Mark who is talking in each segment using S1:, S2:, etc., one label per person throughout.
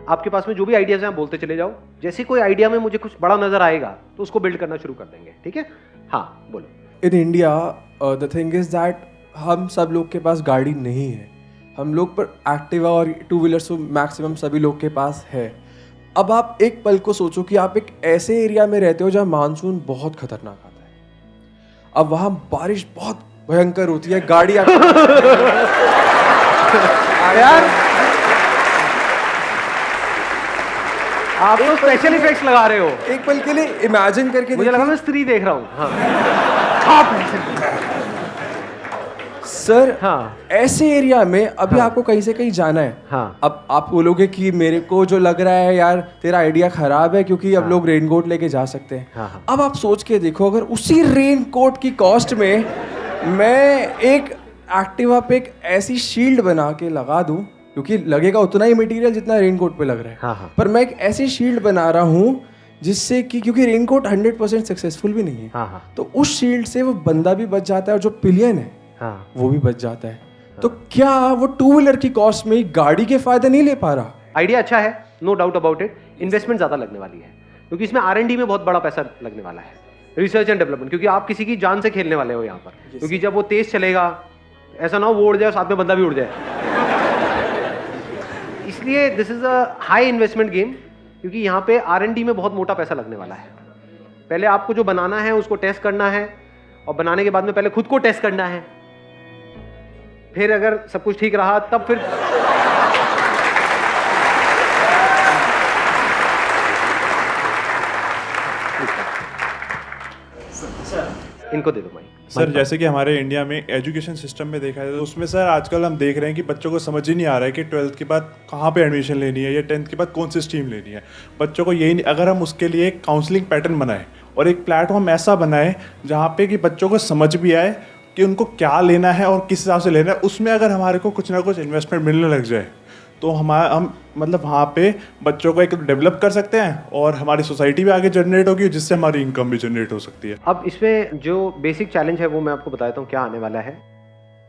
S1: आपके पास में जो भी आइडियाज हैं आप बोलते चले जाओ, जैसे कोई आइडिया में मुझे कुछ बड़ा नजर आएगा तो उसको बिल्ड करना शुरू कर देंगे, ठीक है? हाँ बोलो।
S2: In India the thing is that हम सब लोग के पास गाड़ी नहीं है, हम लोग पर एक्टिवा और टू व्हीलर्स तो मैक्सिमम सभी लोग के पास है। अब आप एक पल को सोचो कि आप एक ऐसे एरिया में रहते हो जहाँ मानसून बहुत खतरनाक आता है, अब वहाँ बारिश बहुत भयंकर होती है, गाड़ी
S1: यार आप तो स्पेशल इफेक्ट्स लगा रहे हो।
S2: एक पल के लिए इमेजिन करके
S1: मुझे लगा मैं स्त्री देख रहा हूँ। हाँ
S2: सर,
S1: हाँ
S2: ऐसे एरिया में अभी आपको कहीं से कहीं जाना है।
S1: हाँ।
S2: अब आप बोलोगे कि मेरे को जो लग रहा है यार तेरा आइडिया खराब है क्योंकि अब लोग रेनकोट लेके जा सकते हैं।
S1: हाँ।
S2: अब आप सोच के देखो, अगर उसी रेनकोट की कॉस्ट में मैं एक एक्टिवा पे एक ऐसी शील्ड बना के लगा दूं, क्योंकि लगेगा उतना ही मटेरियल जितना रेनकोट पे लग रहा है।
S1: हाँ।
S2: पर मैं एक ऐसी शील्ड बना रहा हूँ जिससे कि, क्योंकि रेनकोट 100% सक्सेसफुल भी नहीं है, तो उस शील्ड से वो बंदा भी बच जाता है और जो पिलियन है वो भी बच जाता है। तो क्या वो टू व्हीलर की कॉस्ट में गाड़ी के फायदे नहीं ले पा रहा?
S1: आइडिया अच्छा है, no doubt about it. Investment ज्यादा लगने वाली है क्योंकि इसमें R&D में बहुत बड़ा पैसा लगने वाला है, रिसर्च एंड डेवलपमेंट, क्योंकि आप किसी की जान से खेलने वाले हो यहाँ पर। क्योंकि जब वो तेज चलेगा, ऐसा ना हो वो उड़ जाए साथ में बंदा भी उड़ जाए। इसलिए this is a high investment game, क्योंकि यहाँ पे R&D में बहुत मोटा पैसा लगने वाला है। पहले आपको जो बनाना है उसको टेस्ट करना है, और बनाने के बाद में पहले खुद को टेस्ट करना है, फिर अगर सब कुछ ठीक रहा तब फिर इनको दे दो माइक।
S3: सर जैसे कि हमारे इंडिया में एजुकेशन सिस्टम में देखा जाए तो उसमें सर आजकल हम देख रहे हैं कि बच्चों को समझ ही नहीं आ रहा है कि 12th के बाद कहाँ पे एडमिशन लेनी है या 10th के बाद कौन सी स्ट्रीम लेनी है। बच्चों को यही नहीं, अगर हम उसके लिए एक काउंसलिंग पैटर्न बनाएं और एक प्लेटफॉर्म ऐसा बनाएं जहाँ पे कि बच्चों को समझ भी आए कि उनको क्या लेना है और किस हिसाब से लेना है, उसमें अगर हमारे को कुछ ना कुछ इन्वेस्टमेंट मिलने लग जाए तो हम मतलब वहाँ पे बच्चों को एक डेवलप कर सकते हैं और हमारी सोसाइटी भी आगे जनरेट होगी जिससे हमारी इनकम भी जनरेट हो सकती है।
S1: अब इसमें जो बेसिक चैलेंज है वो मैं आपको बता देता हूँ क्या आने वाला है।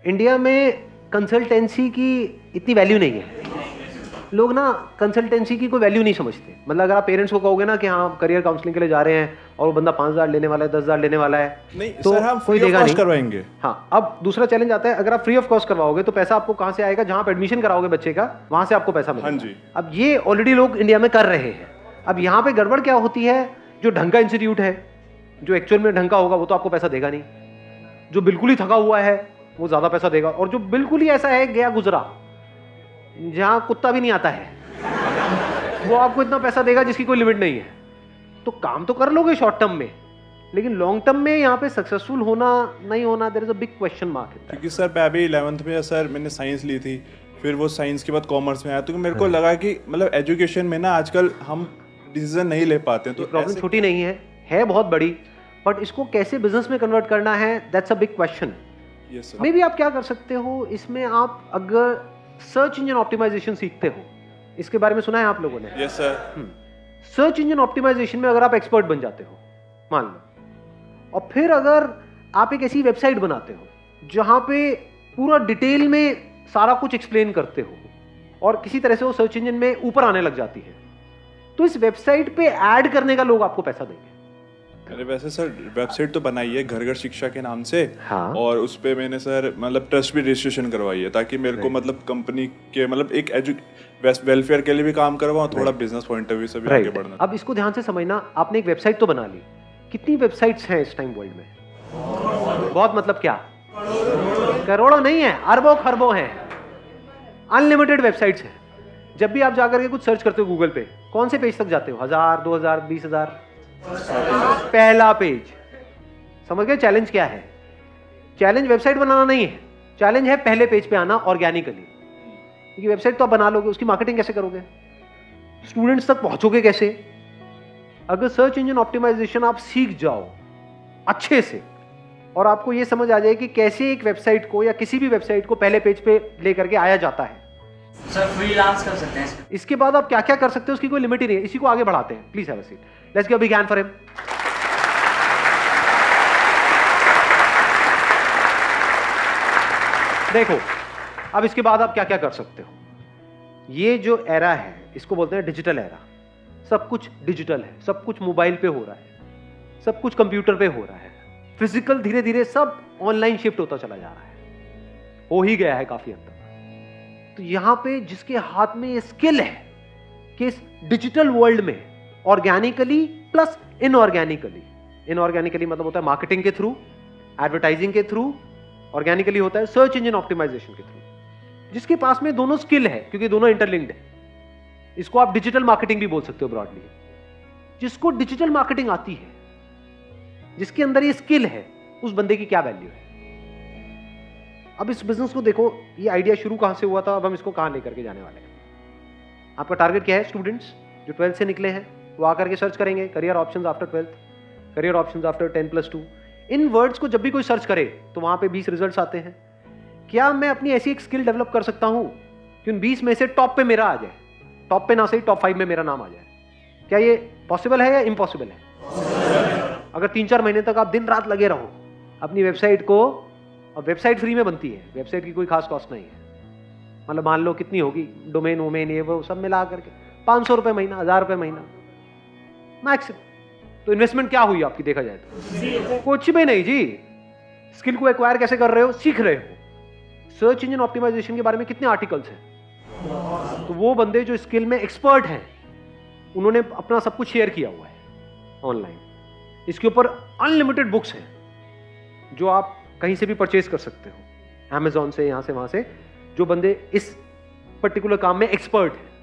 S1: इंडिया में कंसल्टेंसी की इतनी वैल्यू नहीं है, लोग ना कंसल्टेंसी की कोई वैल्यू नहीं समझते। मतलब अगर आप पेरेंट्स को कहोगे ना कि हाँ करियर काउंसलिंग के लिए जा रहे हैं और वो बंदा 5,000 लेने वाला है, 10,000 लेने वाला है,
S3: नहीं
S1: तो
S3: सर हम
S1: कोई
S3: फ्री ऑफ
S1: देगा
S3: कॉस्ट
S1: नहीं
S3: करवाएंगे।
S1: हाँ, अब दूसरा चैलेंज आता है, अगर आप फ्री ऑफ कॉस्ट करवाओगे तो पैसा आपको कहाँ से आएगा? जहाँ आप एडमिशन कराओगे बच्चे का वहां से आपको पैसा मिलेगा।
S3: हाँ जी।
S1: अब ये ऑलरेडी लोग इंडिया में कर रहे हैं। अब यहाँ पे गड़बड़ क्या होती है, जो ढंग का इंस्टीट्यूट है, जो एक्चुअल में ढंग का होगा वो तो आपको पैसा देगा नहीं, जो बिल्कुल ही थका हुआ है वो ज्यादा पैसा देगा, और जो बिल्कुल ही ऐसा है गया गुजरा जहां कुत्ता भी नहीं आता है वो आपको इतना पैसा देगा जिसकी कोई लिमिट नहीं है। तो काम तो कर लोगे शॉर्ट टर्म में, लेकिन लॉन्ग टर्म में यहाँ पे सक्सेसफुल होना नहीं होना, there is a big question mark.
S3: क्योंकि सर मैं अभी 11th में सर मैंने साइंस ली थी, फिर वो साइंस के बाद कॉमर्स में आया, तो मेरे को लगा कि मतलब एजुकेशन में ना आजकल हम डिसीजन नहीं ले पाते हैं। तो
S1: प्रॉब्लम छोटी नहीं है बहुत बड़ी, बट इसको कैसे बिजनेस में कन्वर्ट करना है that's a big question.
S3: Yes sir.
S1: May be आप क्या कर सकते हो इसमें, आप अगर सर्च इंजन ऑप्टिमाइजेशन सीखते हो, इसके बारे में सुना है आप लोगों ने?
S3: Yes sir.
S1: Search engine optimisation में अगर आप एक्सपर्ट बन जाते हो मान लो, और फिर अगर आप एक ऐसी वेबसाइट बनाते हो जहां पे पूरा डिटेल में सारा कुछ एक्सप्लेन करते हो और किसी तरह से वो सर्च इंजन में ऊपर आने लग जाती है, तो इस वेबसाइट पे ऐड करने का लोग आपको पैसा देंगे।
S3: अरे वैसे सर वेबसाइट तो बनाई है घर घर शिक्षा के नाम से।
S1: हाँ।
S3: और उस पे मैंने सर मतलब ट्रस्ट भी रजिस्ट्रेशन करवाई है ताकि मेरे को मतलब कंपनी के मतलब एक वेलफेयर के लिए भी काम करवाऊं, थोड़ा बिजनेस पॉइंट ऑफ व्यू से भी आगे बढ़ना।
S1: अब इसको ध्यान से समझना, आपने एक वेबसाइट तो बना ली, कितनी वेबसाइट्स हैं इस टाइम वर्ल्ड में? बहुत, मतलब क्या करोड़ों नहीं है, अरबों खरबों हैं, अनलिमिटेड वेबसाइट्स हैं। जब भी आप जाकर के कुछ सर्च करते हो गूगल पे, कौन से पेज तक जाते हो? 1000, 2000, 20,000? पहला पेज। समझ गए चैलेंज क्या है? चैलेंज वेबसाइट बनाना नहीं है, चैलेंज है पहले पेज पे आना ऑर्गेनिकली। क्योंकि वेबसाइट तो आप बना लोगे, उसकी मार्केटिंग कैसे करोगे? स्टूडेंट्स तक पहुंचोगे कैसे? अगर सर्च इंजन ऑप्टिमाइजेशन आप सीख जाओ अच्छे से और आपको यह समझ आ जाए कि कैसे एक वेबसाइट को या किसी भी वेबसाइट को पहले पेज पे लेकर के आया जाता है,
S4: सर फ्रीलांस कर सकते हैं।
S1: इसके बाद आप क्या क्या कर सकते हो उसकी कोई लिमिट ही नहीं है। इसी को आगे बढ़ाते हैं। Please have a seat, let's give a big hand for him. देखो अब इसके बाद आप क्या क्या कर सकते हो। ये जो एरा है इसको बोलते हैं डिजिटल एरा। सब कुछ डिजिटल है, सब कुछ मोबाइल पे हो रहा है, सब कुछ कंप्यूटर पे हो रहा है, फिजिकल धीरे धीरे सब ऑनलाइन शिफ्ट होता चला जा रहा है, हो ही गया है काफी हद तक। तो यहां पे जिसके हाथ में ये स्किल है कि इस डिजिटल वर्ल्ड में ऑर्गेनिकली प्लस इनऑर्गेनिकली मतलब होता है मार्केटिंग के थ्रू, एडवर्टाइजिंग के थ्रू, ऑर्गेनिकली होता है सर्च इंजन ऑप्टिमाइजेशन के थ्रू। जिसके पास में दोनों स्किल है, क्योंकि दोनों इंटरलिंक्ड है, इसको आप डिजिटल मार्केटिंग भी बोल सकते हो ब्रॉडली। जिसको डिजिटल मार्केटिंग आती है, जिसके अंदर ये स्किल है, उस बंदे की क्या वैल्यू है। अब इस बिजनेस को देखो, ये आइडिया शुरू कहां से हुआ था, अब हम इसको कहां लेकर के जाने वाले हैं। आपका टारगेट क्या है? स्टूडेंट्स जो 12th से निकले हैं वो आकर के सर्च करेंगे career options after 12th, career options after 10+2। इन वर्ड्स को जब भी कोई सर्च करे तो वहां पे 20 रिजल्ट्स आते हैं। क्या मैं अपनी ऐसी एक स्किल डेवलप कर सकता हूं कि उन 20 में से टॉप पे मेरा आ जाए, टॉप पे ना सही टॉप 5 में मेरा नाम आ जाए? क्या ये पॉसिबल है या इम्पॉसिबल है? अगर 3-4 महीने तक आप दिन रात लगे रहो अपनी वेबसाइट को, और वेबसाइट फ्री में बनती है, वेबसाइट की कोई खास कॉस्ट नहीं है, मतलब मान लो कितनी होगी, डोमेन वोमेन ये वो सब मिला करके 500 रुपए महीना, 1000 रुपए महीना मैक्सिमम। तो इन्वेस्टमेंट क्या हुई आपकी देखा जाए तो? कुछ भी नहीं जी। स्किल को एक्वायर कैसे कर रहे हो? सीख रहे हो। सर्च इंजन ऑप्टिमाइजेशन के बारे में कितने आर्टिकल्स हैं, तो वो बंदे जो स्किल में एक्सपर्ट हैं उन्होंने अपना सब कुछ शेयर किया हुआ है ऑनलाइन। इसके ऊपर अनलिमिटेड बुक्स हैं जो आप कहीं से भी परचेज कर सकते हो, Amazon से, यहां से वहां से, जो बंदे इस पर्टिकुलर काम में एक्सपर्ट हैं।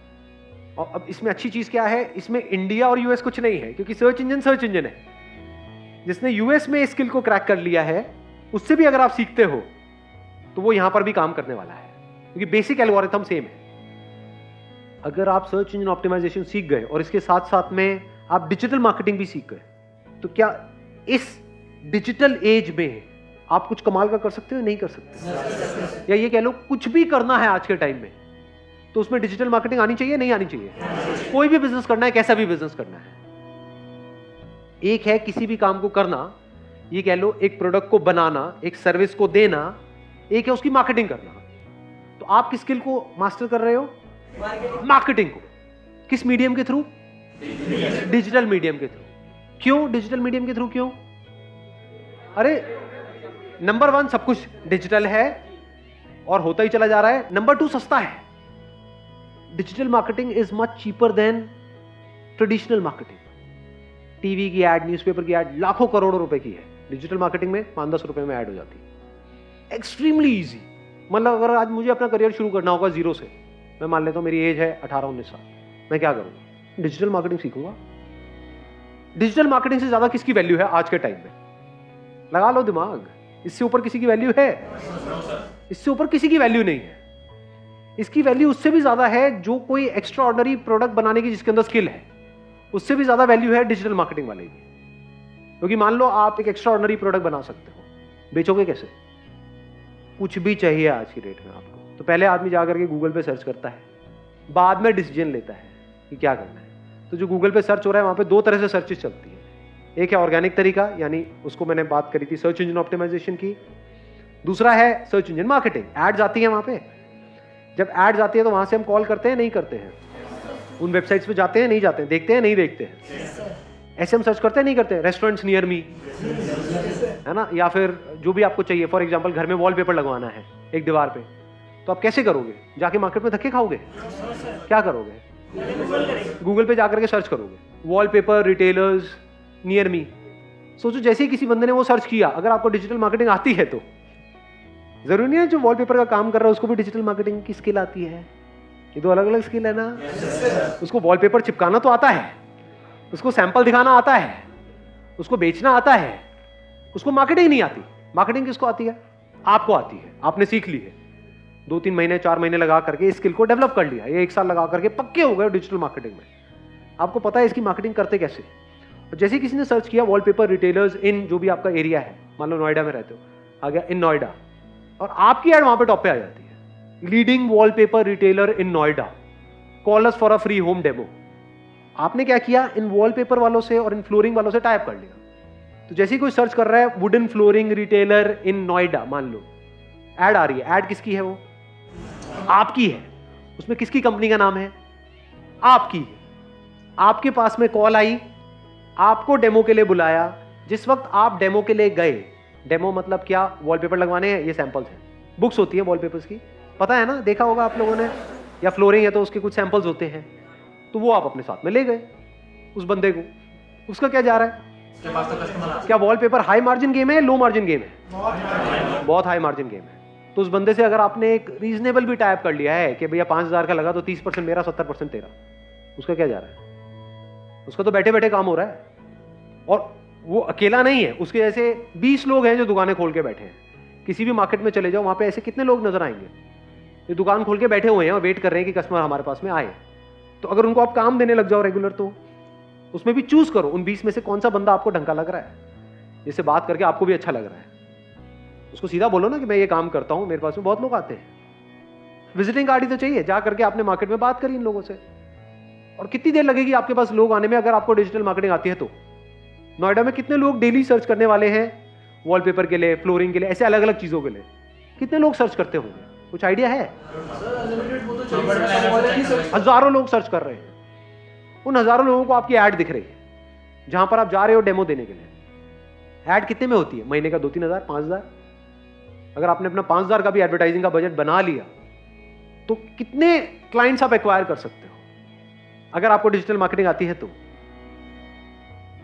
S1: और अब इसमें अच्छी चीज क्या है, इसमें इंडिया और यूएस कुछ नहीं है, क्योंकि सर्च इंजन है। जिसने यूएस में स्किल को क्रैक कर लिया है, उससे भी अगर आप सीखते हो तो वो यहां पर भी काम करने वाला है, क्योंकि बेसिक एल्गोरिथम सेम है। अगर आप सर्च इंजन ऑप्टिमाइजेशन सीख गए और इसके साथ साथ में आप डिजिटल मार्केटिंग भी सीख गए, तो क्या इस डिजिटल एज में आप कुछ कमाल का कर सकते हो? नहीं कर सकते। या ये कह लो कुछ भी करना है आज के टाइम में तो उसमें डिजिटल मार्केटिंग आनी चाहिए, नहीं आनी चाहिए? कोई भी बिजनेस करना है, कैसा भी बिजनेस करना है, एक है किसी भी काम को करना, ये कह लो एक प्रोडक्ट को बनाना, एक सर्विस को देना, एक है उसकी मार्केटिंग करना। तो आप किस स्किल को मास्टर कर रहे हो? मार्केटिंग को। किस मीडियम के थ्रू? डिजिटल मीडियम के थ्रू। क्यों डिजिटल मीडियम के थ्रू? क्यों? अरे नंबर 1 सब कुछ डिजिटल है और होता ही चला जा रहा है। नंबर 2 सस्ता है। Digital marketing is much cheaper than traditional marketing. TV की एड, न्यूज़पेपर की एड लाखों करोड़ों रुपए की है, डिजिटल मार्केटिंग में 5-10 रुपए में ऐड हो जाती है। Extremely easy. मतलब अगर आज मुझे अपना करियर शुरू करना होगा जीरो से, मैं मान लेता हूं मेरी एज है 18-19 साल, मैं क्या करूंगा? डिजिटल मार्केटिंग सीखूंगा। डिजिटल मार्केटिंग से ज्यादा किसकी वैल्यू है आज के टाइम में? लगा लो दिमाग। इससे ऊपर किसी की वैल्यू है? इससे ऊपर किसी की वैल्यू नहीं है। इसकी वैल्यू उससे भी ज्यादा है जो कोई एक्स्ट्रा ऑर्डिनरी प्रोडक्ट बनाने की जिसके अंदर स्किल है, उससे भी ज्यादा वैल्यू है डिजिटल मार्केटिंग वाले की। क्योंकि मान लो आप एक एक्स्ट्रा ऑर्डिनरी प्रोडक्ट बना सकते हो, बेचोगे कैसे? कुछ भी चाहिए आज की डेट में आपको, तो पहले आदमी जाकर के गूगल पे सर्च करता है, बाद में डिसीजन लेता है कि क्या करना है। तो जो गूगल पे सर्च हो रहा है वहां पे 2 तरह से सर्चेस चलती है। एक है ऑर्गेनिक तरीका, यानी उसको मैंने बात करी थी सर्च इंजन ऑप्टिमाइजेशन की। दूसरा है सर्च इंजन मार्केटिंग। एड्स आती है वहां पे, जब एड्स आती है तो वहां से हम कॉल करते हैं, नहीं करते हैं? उन वेबसाइट्स पे जाते हैं, नहीं जाते हैं? देखते हैं, नहीं देखते हैं? ऐसे हम सर्च करते हैं, नहीं करते? रेस्टोरेंट्स नियर मी, है ना? या फिर जो भी आपको चाहिए, फॉर एग्जांपल घर में वॉलपेपर लगवाना है एक दीवार पे, तो आप कैसे करोगे? जाके मार्केट में धक्के खाओगे? क्या करोगे? गूगल पे जाकर के सर्च करोगे, वॉलपेपर रिटेलर्स नियर मी। सोचो जैसे ही किसी बंदे ने वो सर्च किया, अगर आपको डिजिटल मार्केटिंग आती है तो जरूरी नहीं है जो वॉलपेपर का काम कर रहा है उसको भी डिजिटल मार्केटिंग की स्किल आती है। ये तो अलग अलग स्किल है ना। उसको वॉलपेपर चिपकाना तो आता है, उसको सैंपल दिखाना आता है, उसको बेचना आता है, उसको मार्केटिंग नहीं आती। मार्केटिंग किसको आती है? आपको आती है, आपने सीख ली है। 2-3 महीने 4 महीने लगा करके इस स्किल को डेवलप कर लिया, ये 1 साल लगा करके पक्के हो गए डिजिटल मार्केटिंग में। आपको पता है इसकी मार्केटिंग करते कैसे। और जैसे किसी ने सर्च किया वॉलपेपर रिटेलर्स इन जो भी आपका एरिया है, मान लो नोएडा में रहते हो, आ गया इन नोएडा, और आपकी एड वहां पे टॉप पे आ जाती है, leading wallpaper retailer in Noida, call us for a free home demo. आपने क्या किया? इन वॉलपेपर वालों से और इन फ्लोरिंग वालों से टाइप कर लिया। तो जैसे ही कोई सर्च कर रहा है wooden flooring retailer in Noida, मान लो, एड आ रही है। एड किसकी है? वो आपकी है। उसमें किसकी कंपनी का नाम है? आपकी। आपके पास में कॉल आई, आपको डेमो के लिए बुलाया। जिस वक्त आप डेमो के लिए गए, डेमो मतलब क्या? वॉलपेपर लगवाने हैं, ये सैंपल्स हैं। बुक्स होती है वॉलपेपर्स की, पता है ना, देखा होगा आप लोगों ने, या फ्लोरिंग है तो उसके कुछ सैंपल्स होते हैं, तो वो आप अपने साथ में ले गए उस बंदे को। उसका क्या जा रहा है? क्या वॉलपेपर हाई मार्जिन गेम है, लो मार्जिन गेम है? बहुत हाई मार्जिन गेम है। तो उस बंदे से अगर आपने एक रीजनेबल भी टाइप कर लिया है कि भैया 5,000 का लगा तो 30% मेरा, 70% तेरा, उसका क्या जा रहा है? उसका तो बैठे बैठे काम हो रहा है। और वो अकेला नहीं है, उसके जैसे 20 लोग हैं जो दुकानें खोल के बैठे हैं। किसी भी मार्केट में चले जाओ, वहां पे ऐसे कितने लोग नजर आएंगे जो दुकान खोल के बैठे हुए हैं और वेट कर रहे हैं कि कस्टमर हमारे पास में आए। तो अगर उनको आप काम देने लग जाओ रेगुलर, तो उसमें भी चूज करो उन 20 में से कौन सा बंदा आपको ढंका लग रहा है, जिससे बात करके आपको भी अच्छा लग रहा है। उसको सीधा बोलो ना कि मैं ये काम करता हूं, मेरे पास में बहुत लोग आते हैं। विजिटिंग कार्ड ही तो चाहिए, जा करके आपने मार्केट में बात करी इन लोगों से। और कितनी देर लगेगी आपके पास लोग आने में अगर आपको डिजिटल मार्केटिंग आती है तो? नोएडा में कितने लोग डेली सर्च करने वाले हैं वॉलपेपर के लिए, फ्लोरिंग के लिए, ऐसे अलग अलग चीजों के लिए? कितने लोग सर्च करते होंगे? कुछ आइडिया है? हजारों लोग सर्च कर रहे हैं। उन हजारों लोगों को आपकी ऐड दिख रही है जहां पर आप जा रहे हो डेमो देने के लिए। ऐड कितने में होती है? महीने का 2-3 हजार, 5,000। अगर आपने अपना 5,000 का भी एडवर्टाइजिंग का बजट बना लिया तो कितने क्लाइंट्स आप एक्वायर कर सकते हो अगर आपको डिजिटल मार्केटिंग आती है तो?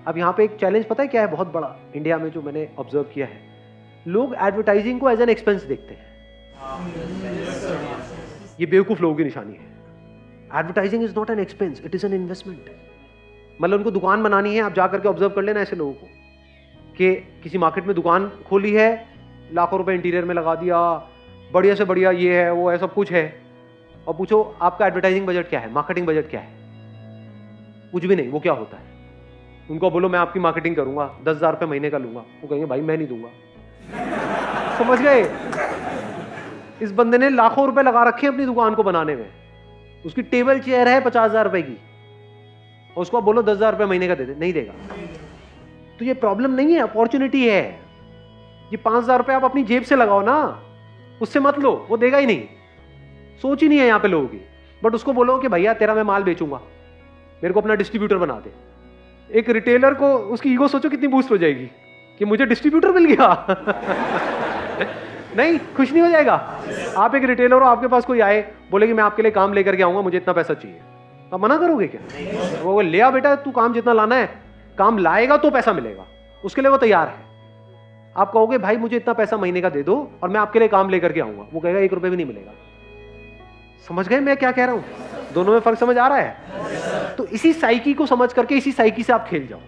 S1: अब यहां पे एक चैलेंज पता है क्या है बहुत बड़ा इंडिया में, जो मैंने ऑब्जर्व किया है, लोग एडवर्टाइजिंग को एज एन एक्सपेंस देखते हैं। ये बेवकूफ लोगों की निशानी है। Advertising is not an expense, it is an investment. मतलब उनको दुकान बनानी है, आप जाकर के ऑब्जर्व कर लेना ऐसे लोगों को कि किसी मार्केट में दुकान खोली है, लाखों रुपए इंटीरियर में लगा दिया, बढ़िया से बढ़िया ये है वो है सब कुछ है, और पूछो आपका एडवर्टाइजिंग बजट क्या है, मार्केटिंग बजट क्या है? कुछ भी नहीं। वो क्या होता है? उनको बोलो मैं आपकी मार्केटिंग करूंगा, 10,000 रुपये महीने का लूंगा, वो कहेंगे भाई मैं नहीं दूंगा। समझ गए? इस बंदे ने लाखों रुपए लगा रखे हैं अपनी दुकान को बनाने में, उसकी टेबल चेयर है 50,000 रुपए की, और उसको आप बोलो 10,000 रुपये महीने का दे दे, नहीं देगा। तो ये प्रॉब्लम नहीं है, अपॉर्चुनिटी है। ये 5,000 रुपये आप अपनी जेब से लगाओ ना, उससे मत लो, वो देगा ही नहीं। सोच ही नहीं है यहाँ पे लोगों की। बट उसको बोलो कि भैया तेरा मैं माल बेचूंगा, मेरे को अपना डिस्ट्रीब्यूटर बना दे। एक रिटेलर को उसकी ईगो सोचो कितनी बूस्ट हो जाएगी कि मुझे डिस्ट्रीब्यूटर मिल गया। नहीं, खुश नहीं हो जाएगा? आप एक रिटेलर हो, आपके पास कोई आए बोले कि मैं आपके लिए काम लेकर के आऊंगा, मुझे इतना पैसा चाहिए, तो आप मना करोगे क्या? वो ले आ बेटा, तू काम जितना लाना है, काम लाएगा तो पैसा मिलेगा, उसके लिए वो तैयार है। आप कहोगे भाई मुझे इतना पैसा महीने का दे दो और मैं आपके लिए काम लेकर के आऊंगा, वो कहेगा 1 रुपए भी नहीं मिलेगा। समझ गए मैं क्या कह रहा हूं? दोनों में फर्क समझ आ रहा है? तो इसी साइकी को समझ करके इसी साइकी से आप खेल जाओ।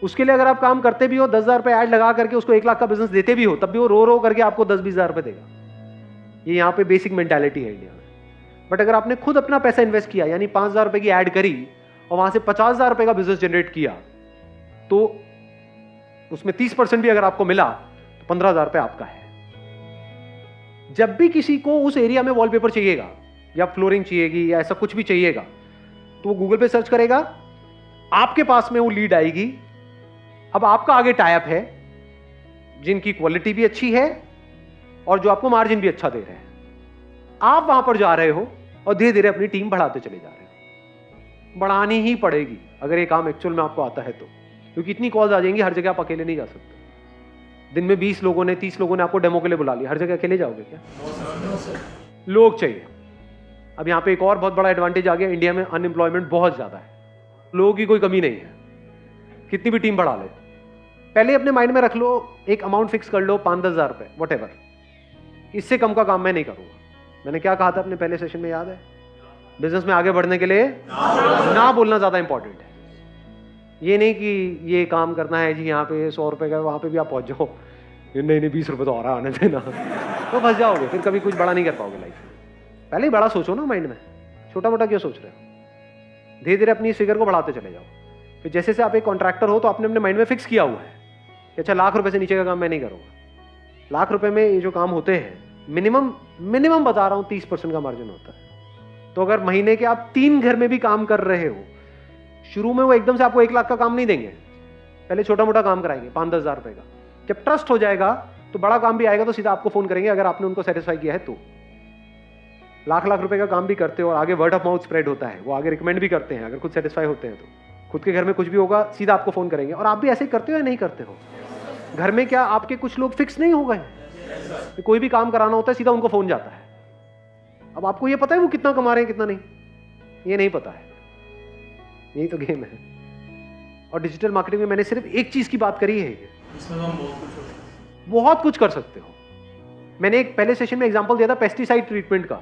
S1: उसके लिए अगर आप काम करते भी हो, 10,000 रुपए ऐड लगा करके उसको 1 लाख का बिजनेस देते भी हो, तब भी वो रो रो करके आपको 10-20 हजार रुपए देगा। ये यहाँ पे बेसिक मेंटालिटी है इंडिया में। बट अगर आपने खुद अपना पैसा इन्वेस्ट किया, यानी 5,000 रुपए की ऐड करी और वहां से 50,000 रुपए का बिजनेस जनरेट किया, तो उसमें 30% भी अगर आपको मिला तो 15,000 रुपए आपका है। जब भी किसी को उस एरिया में वॉलपेपर चाहिएगा या फ्लोरिंग चाहिएगी या ऐसा कुछ भी चाहिएगा, तो वो गूगल पे सर्च करेगा, आपके पास में वो लीड आएगी। अब आपका आगे टाइप है जिनकी क्वालिटी भी अच्छी है और जो आपको मार्जिन भी अच्छा दे रहे हैं। आप वहां पर जा रहे हो और धीरे धीरे अपनी टीम बढ़ाते चले जा रहे हो। बढ़ानी ही पड़ेगी अगर ये काम एक्चुअल में आपको आता है तो, क्योंकि इतनी कॉल्स आ जाएंगी, हर जगह आप अकेले नहीं जा सकते। दिन में 20 लोगों ने 30 लोगों ने आपको डेमो के लिए बुला लिया, हर जगह अकेले जाओगे क्या? लोग चाहिए। अब यहाँ पे एक और बहुत बड़ा एडवांटेज आ गया, इंडिया में अनएम्प्लॉयमेंट बहुत ज्यादा है, लोगों की कोई कमी नहीं है, कितनी भी टीम बढ़ा ले। पहले अपने माइंड में रख लो, एक अमाउंट फिक्स कर लो, 5-10 हजार रुपए, वट एवर, इससे कम का काम मैं नहीं करूंगा। मैंने क्या कहा था अपने पहले सेशन में, याद है? बिजनेस में आगे बढ़ने के लिए ना बोलना ज्यादा इंपॉर्टेंट है। ये नहीं कि ये काम करना है जी, यहाँ पे 100 रुपए का, वहां पे भी आप पहुंच जाओ, नहीं 20 रुपए तो आ रहा आने देना, तो फंस जाओगे, फिर कभी कुछ बड़ा नहीं कर पाओगे लाइफ में। पहले ही बड़ा सोचो ना माइंड में, छोटा मोटा क्यों सोच रहे हो? धीरे धीरे अपनी इस फिगर को बढ़ाते चले जाओ। फिर जैसे से आप एक कॉन्ट्रैक्टर हो तो आपने अपने माइंड में फिक्स किया हुआ है कि अच्छा लाख रुपए से नीचे का काम मैं नहीं करूंगा। लाख रुपए में ये जो काम होते हैं, मिनिमम बता रहा हूं 30% का मार्जिन होता है। तो अगर महीने के आप 3 घर में भी काम कर रहे हो, शुरू में वो एकदम से आपको 1 लाख का काम नहीं देंगे, पहले छोटा मोटा काम कराएंगे 5-10 हजार रुपए का। जब ट्रस्ट हो जाएगा तो बड़ा काम भी आएगा तो सीधा आपको फोन करेंगे अगर आपने उनको सेटिस्फाई किया है तो। लाख लाख रुपए का काम भी करते हो और आगे वर्ड ऑफ माउथ स्प्रेड होता है, वो आगे रिकमेंड भी करते हैं, अगर खुद सेटिस्फाई होते हैं तो खुद के घर में कुछ भी होगा सीधा आपको फ़ोन करेंगे। और आप भी ऐसे ही करते हो या नहीं करते हो? घर में क्या आपके कुछ लोग फिक्स नहीं हो गए? कोई भी काम कराना होता है सीधा उनको फ़ोन जाता है। अब आपको ये पता है वो कितना कमा रहे हैं कितना नहीं? ये नहीं पता है। यही तो गेम है। और डिजिटल मार्केटिंग में मैंने सिर्फ एक चीज़ की बात करी है,
S5: इसमें हम
S1: बहुत कुछ कर सकते हो। मैंने एक पहले सेशन में एग्जांपल दिया था पेस्टिसाइड ट्रीटमेंट का।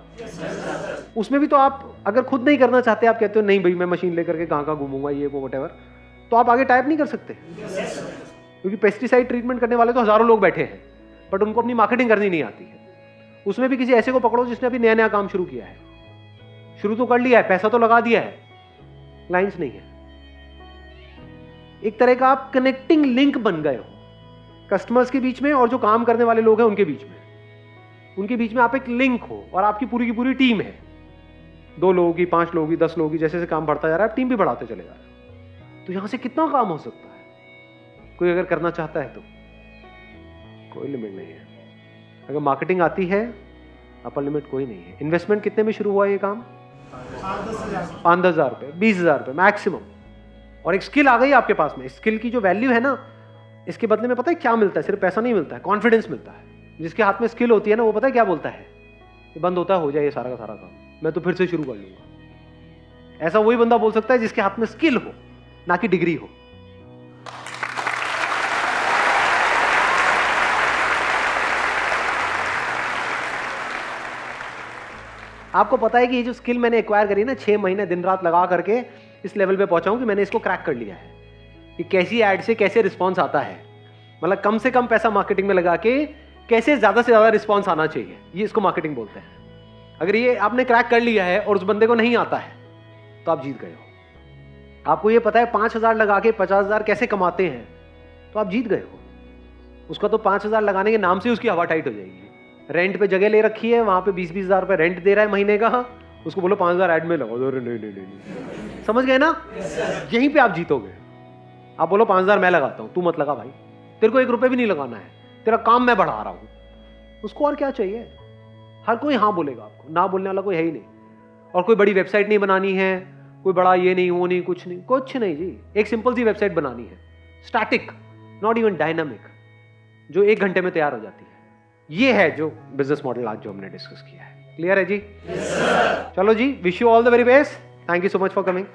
S1: उसमें भी तो आप अगर खुद नहीं करना चाहते, आप कहते हो नहीं भाई मैं मशीन लेकर के कहाँ घूमूंगा ये वो वटेवर, तो आप आगे टाइप नहीं कर सकते। क्योंकि पेस्टिसाइड ट्रीटमेंट करने वाले तो हजारों लोग बैठे हैं, बट उनको अपनी मार्केटिंग करनी नहीं आती है। उसमें भी किसी ऐसे को पकड़ो जिसने अभी नया नया काम शुरू किया है, शुरू तो कर लिया है, पैसा तो लगा दिया है, लाइंस नहीं है। एक तरह का आप कनेक्टिंग लिंक बन गए हो कस्टमर्स के बीच में और जो काम करने वाले लोग हैं उनके बीच में। उनके बीच में आप एक लिंक हो और आपकी पूरी की पूरी टीम है, 2 लोगों की, 5 लोगों की, 10 लोगों की, जैसे जैसे काम बढ़ता जा रहा है आप टीम भी बढ़ाते चले जा रहे हो। तो यहां से कितना काम हो सकता है, कोई अगर करना चाहता है तो कोई लिमिट नहीं है। अगर मार्केटिंग आती है अपर लिमिट कोई नहीं है। इन्वेस्टमेंट कितने में शुरू हुआ ये काम? 5-10 हज़ार रुपये, 20 हज़ार रुपये मैक्सिमम। और एक स्किल आ गई आपके पास में, स्किल की जो वैल्यू है ना, इसके बदले में पता है क्या मिलता है? सिर्फ पैसा नहीं मिलता है, कॉन्फिडेंस मिलता है। जिसके हाथ में स्किल होती है ना, वो पता है क्या बोलता है? ये बंद होता है, हो जाए ये सारा का सारा काम, मैं तो फिर से शुरू कर लूंगा। ऐसा वही बंदा बोल सकता है जिसके हाथ में स्किल हो, ना कि डिग्री हो। आपको पता है कि ये जो स्किल मैंने एक्वायर करी ना, 6 महीने दिन रात लगा करके इस लेवल पे पहुंचा हूं कि मैंने इसको क्रैक कर लिया है कि कैसी एड से कैसे रिस्पॉन्स आता है। मतलब कम से कम पैसा मार्केटिंग में लगा के कैसे ज्यादा से ज्यादा रिस्पॉन्स आना चाहिए, ये इसको मार्केटिंग बोलते हैं। अगर ये आपने क्रैक कर लिया है और उस बंदे को नहीं आता है तो आप जीत गए हो। आपको ये पता है 5,000 लगा के 50,000 कैसे कमाते हैं तो आप जीत गए हो। उसका तो 5,000 लगाने के नाम से उसकी हवा टाइट हो जाएगी। रेंट पे जगह ले रखी है, वहां पे 20-20 हज़ार रुपए रेंट दे रहा है महीने का, उसको बोलो 5,000 ऐड में लगाओ, नहीं। समझ गए ना? यहीं पे आप जीतोगे। आप बोलो 5,000 मैं लगाता हूं, तू मत लगा भाई, तेरे को 1 रुपए भी नहीं लगाना है, तेरा काम मैं बढ़ा रहा हूं। उसको और क्या चाहिए? हर कोई हाँ बोलेगा आपको, ना बोलने वाला कोई है ही नहीं। और कोई बड़ी वेबसाइट नहीं बनानी है, कोई बड़ा ये नहीं वो नहीं, कुछ नहीं जी। एक सिंपल सी वेबसाइट बनानी है, स्टैटिक, नॉट इवन डायनामिक, जो 1 घंटे में तैयार हो जाती है। ये है जो बिजनेस मॉडल आज जो हमने डिस्कस किया है। क्लियर है जी? चलो जी, wish you all the very best. Thank you so much for coming.